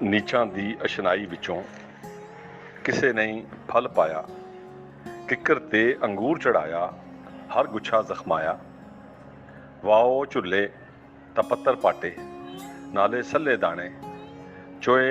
ਨੀਚਾਂ ਦੀ ਅਸ਼ਨਾਈ ਵਿੱਚੋਂ ਕਿਸੇ ਨਹੀਂ ਫਲ ਪਾਇਆ, ਕਿੱਕਰ ਤੇ ਅੰਗੂਰ ਚੜਾਇਆ, ਹਰ ਗੁੱਛਾ ਜ਼ਖਮਾਇਆ। ਵਾਓ ਝੁੱਲੇ ਤਾਂ ਪੱਤਰ ਪਾਟੇ, ਨਾਲੇ ਸੱਲੇ ਦਾਣੇ, ਚੋਏ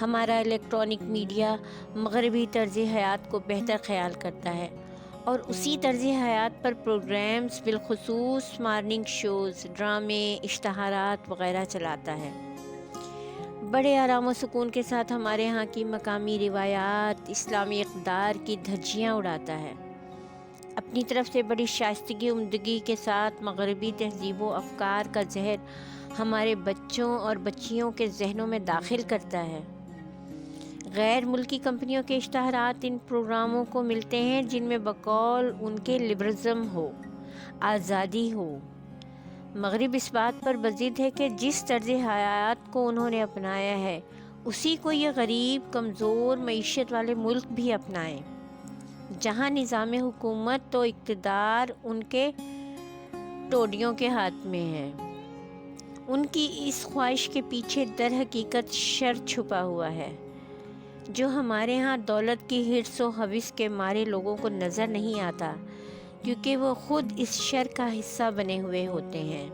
ہمارا الیکٹرانک میڈیا مغربی طرز حیات کو بہتر خیال کرتا ہے اور اسی طرز حیات پر پروگرامز بالخصوص مارننگ شوز، ڈرامے، اشتہارات وغیرہ چلاتا ہے۔ بڑے آرام و سکون کے ساتھ ہمارے ہاں کی مقامی روایات، اسلامی اقدار کی دھجیاں اڑاتا ہے۔ اپنی طرف سے بڑی شائستگی عمدگی کے ساتھ مغربی تہذیب و افکار کا زہر ہمارے بچوں اور بچیوں کے ذہنوں میں داخل کرتا ہے۔ غیر ملکی کمپنیوں کے اشتہارات ان پروگراموں کو ملتے ہیں جن میں بقول ان کے لبرلزم ہو، آزادی ہو۔ مغرب اس بات پر بضد ہے کہ جس طرز حیات کو انہوں نے اپنایا ہے اسی کو یہ غریب کمزور معیشت والے ملک بھی اپنائیں، جہاں نظام حکومت و اقتدار ان کے ٹوڈیوں کے ہاتھ میں ہے۔ ان کی اس خواہش کے پیچھے در حقیقت شر چھپا ہوا ہے، جو ہمارے ہاں دولت کی حرص و ہوس کے مارے لوگوں کو نظر نہیں آتا، کیونکہ وہ خود اس شر کا حصہ بنے ہوئے ہوتے ہیں۔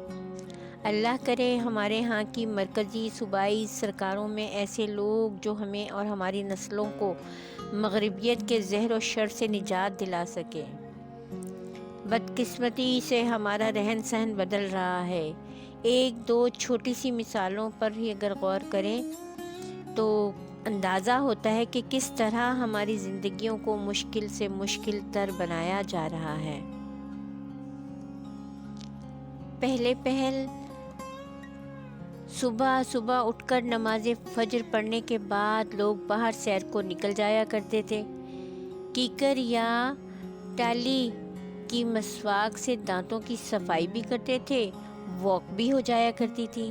اللہ کرے ہمارے ہاں کی مرکزی صوبائی سرکاروں میں ایسے لوگ جو ہمیں اور ہماری نسلوں کو مغربیت کے زہر و شر سے نجات دلا سکے۔ بدقسمتی سے ہمارا رہن سہن بدل رہا ہے۔ ایک دو چھوٹی سی مثالوں پر ہی اگر غور کریں تو اندازہ ہوتا ہے کہ کس طرح ہماری زندگیوں کو مشکل سے مشکل تر بنایا جا رہا ہے۔ پہل صبح اٹھ کر نماز فجر پڑھنے کے بعد لوگ باہر سیر کو نکل جایا کرتے تھے۔ کیکر یا ٹالی کی مسواک سے دانتوں کی صفائی بھی کرتے تھے، واک بھی ہو جایا کرتی تھی۔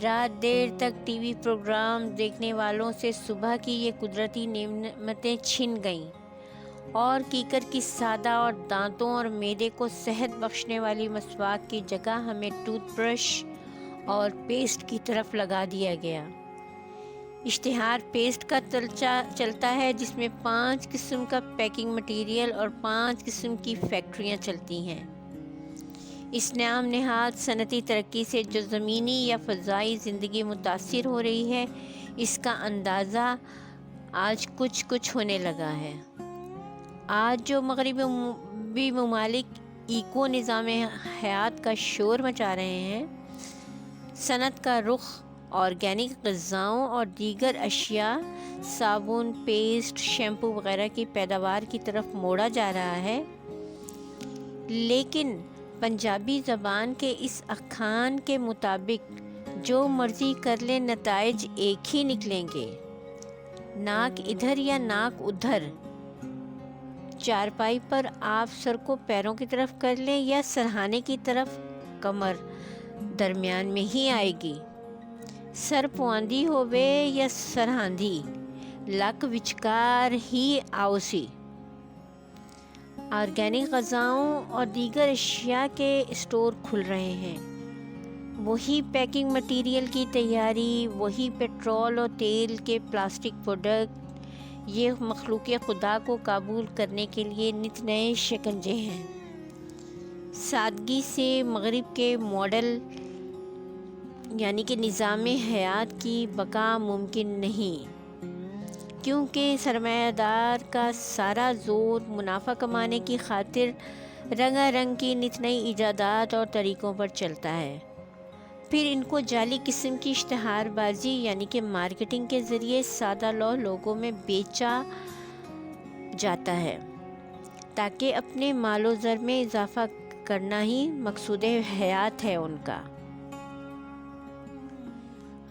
رات دیر تک ٹی وی پروگرام دیکھنے والوں سے صبح کی یہ قدرتی نعمتیں چھن گئیں اور کیکر کی سادہ اور دانتوں اور معدے کو صحت بخشنے والی مسواک کی جگہ ہمیں ٹوتھ برش اور پیسٹ کی طرف لگا دیا گیا۔ اشتہار پیسٹ کا چلتا ہے جس میں 5 قسم کا پیکنگ مٹیریل اور 5 قسم کی فیکٹریاں چلتی ہیں۔ اس نام نہاد صنعتی ترقی سے جو زمینی یا فضائی زندگی متاثر ہو رہی ہے، اس کا اندازہ آج کچھ ہونے لگا ہے۔ آج جو مغربی ممالک ایکو نظام حیات کا شور مچا رہے ہیں، صنعت کا رخ آرگینک غذاؤں اور دیگر اشیاء، صابن، پیسٹ، شیمپو وغیرہ کی پیداوار کی طرف موڑا جا رہا ہے، لیکن پنجابی زبان کے اس اخان کے مطابق جو مرضی کر لیں نتائج ایک ہی نکلیں گے۔ ناک ادھر یا ناک ادھر، چارپائی پر آپ سر کو پیروں کی طرف کر لیں یا سرہانے کی طرف، کمر درمیان میں ہی آئے گی۔ سر پواندھی ہووے یا سرہاندھی، لک وچکار ہی آؤسی۔ آرگینک غذاؤں اور دیگر اشیاء کے اسٹور کھل رہے ہیں، وہی پیکنگ مٹیریل کی تیاری، وہی پیٹرول اور تیل کے پلاسٹک پروڈکٹ، یہ مخلوق خدا کو قابو کرنے کے لیے نت نئے شکنجے ہیں۔ سادگی سے مغرب کے ماڈل یعنی کہ نظام حیات کی بقا ممکن نہیں، کیونکہ سرمایہ دار کا سارا زور منافع کمانے کی خاطر رنگا رنگ کی نت نئی ایجادات اور طریقوں پر چلتا ہے۔ پھر ان کو جعلی قسم کی اشتہار بازی یعنی کہ مارکیٹنگ کے ذریعے سادہ لوگوں میں بیچا جاتا ہے، تاکہ اپنے مال و زر میں اضافہ کرنا ہی مقصود حیات ہے ان کا۔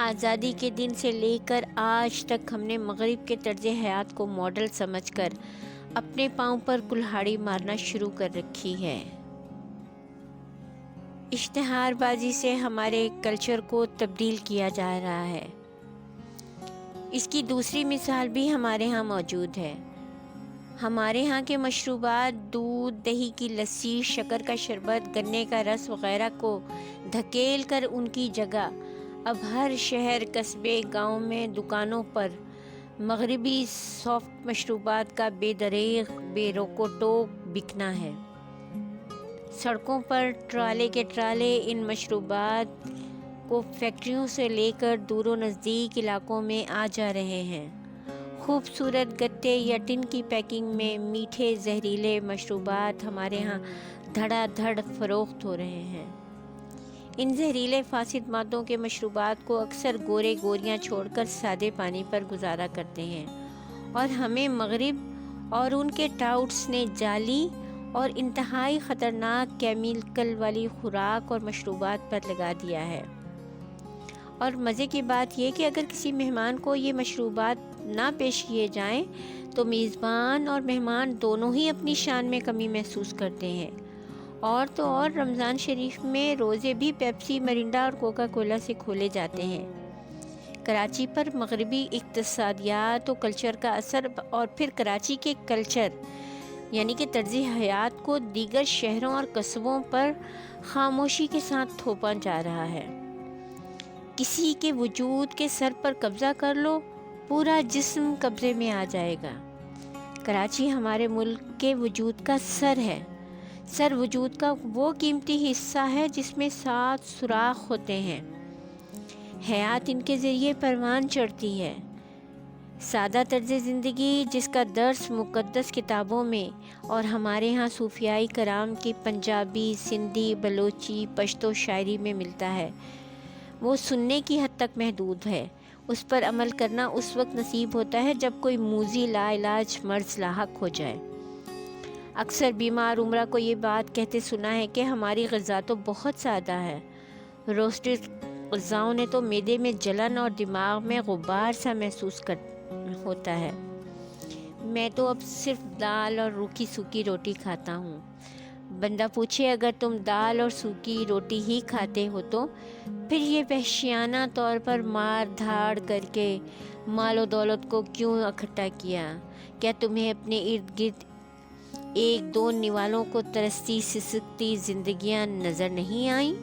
آزادی کے دن سے لے کر آج تک ہم نے مغرب کے طرز حیات کو ماڈل سمجھ کر اپنے پاؤں پر کلہاڑی مارنا شروع کر رکھی ہے۔ اشتہار بازی سے ہمارے کلچر کو تبدیل کیا جا رہا ہے۔ اس کی دوسری مثال بھی ہمارے ہاں موجود ہے۔ ہمارے ہاں کے مشروبات، دودھ، دہی کی لسی، شکر کا شربت، گنے کا رس وغیرہ کو دھکیل کر ان کی جگہ اب ہر شہر، قصبے، گاؤں میں دکانوں پر مغربی سافٹ مشروبات کا بے دریغ، بے روک و ٹوک بکنا ہے۔ سڑکوں پر ٹرالے کے ٹرالے ان مشروبات وہ فیکٹریوں سے لے کر دور و نزدیک علاقوں میں آ جا رہے ہیں۔ خوبصورت گتے یا ٹن کی پیکنگ میں میٹھے زہریلے مشروبات ہمارے ہاں دھڑا دھڑ فروخت ہو رہے ہیں۔ ان زہریلے فاسد مادوں کے مشروبات کو اکثر گورے گوریاں چھوڑ کر سادے پانی پر گزارا کرتے ہیں، اور ہمیں مغرب اور ان کے ٹاؤٹس نے جعلی اور انتہائی خطرناک کیمیکل والی خوراک اور مشروبات پر لگا دیا ہے۔ اور مزے کی بات یہ کہ اگر کسی مہمان کو یہ مشروبات نہ پیش کیے جائیں تو میزبان اور مہمان دونوں ہی اپنی شان میں کمی محسوس کرتے ہیں۔ اور تو اور رمضان شریف میں روزے بھی پیپسی، مرینڈا اور کوکا کولا سے کھولے جاتے ہیں۔ کراچی پر مغربی اقتصادیات و کلچر کا اثر، اور پھر کراچی کے کلچر یعنی کہ طرز حیات کو دیگر شہروں اور قصبوں پر خاموشی کے ساتھ تھوپا جا رہا ہے۔ کسی کے وجود کے سر پر قبضہ کر لو، پورا جسم قبضے میں آ جائے گا۔ کراچی ہمارے ملک کے وجود کا سر ہے۔ سر وجود کا وہ قیمتی حصہ ہے جس میں 7 سوراخ ہوتے ہیں۔ حیات ان کے ذریعے پروان چڑھتی ہے۔ سادہ طرز زندگی جس کا درس مقدس کتابوں میں اور ہمارے ہاں صوفیائی کرام کی پنجابی، سندھی، بلوچی، پشتو شاعری میں ملتا ہے، وہ سننے کی حد تک محدود ہے۔ اس پر عمل کرنا اس وقت نصیب ہوتا ہے جب کوئی موذی لا علاج مرض لاحق ہو جائے۔ اکثر بیمار عمرہ کو یہ بات کہتے سنا ہے کہ ہماری غذا تو بہت سادہ ہے، روسٹڈ غذاؤں نے تو معدے میں جلن اور دماغ میں غبار سا محسوس ہوتا ہے۔ میں تو اب صرف دال اور روکھی سوکھی روٹی کھاتا ہوں۔ بندہ پوچھے اگر تم دال اور سوکھی روٹی ہی کھاتے ہو تو پھر یہ وحشیانہ طور پر مار دھاڑ کر کے مال و دولت کو کیوں اکٹھا کیا؟ کیا تمہیں اپنے ارد گرد ایک دو نوالوں کو ترستی سسکتی زندگیاں نظر نہیں آئیں؟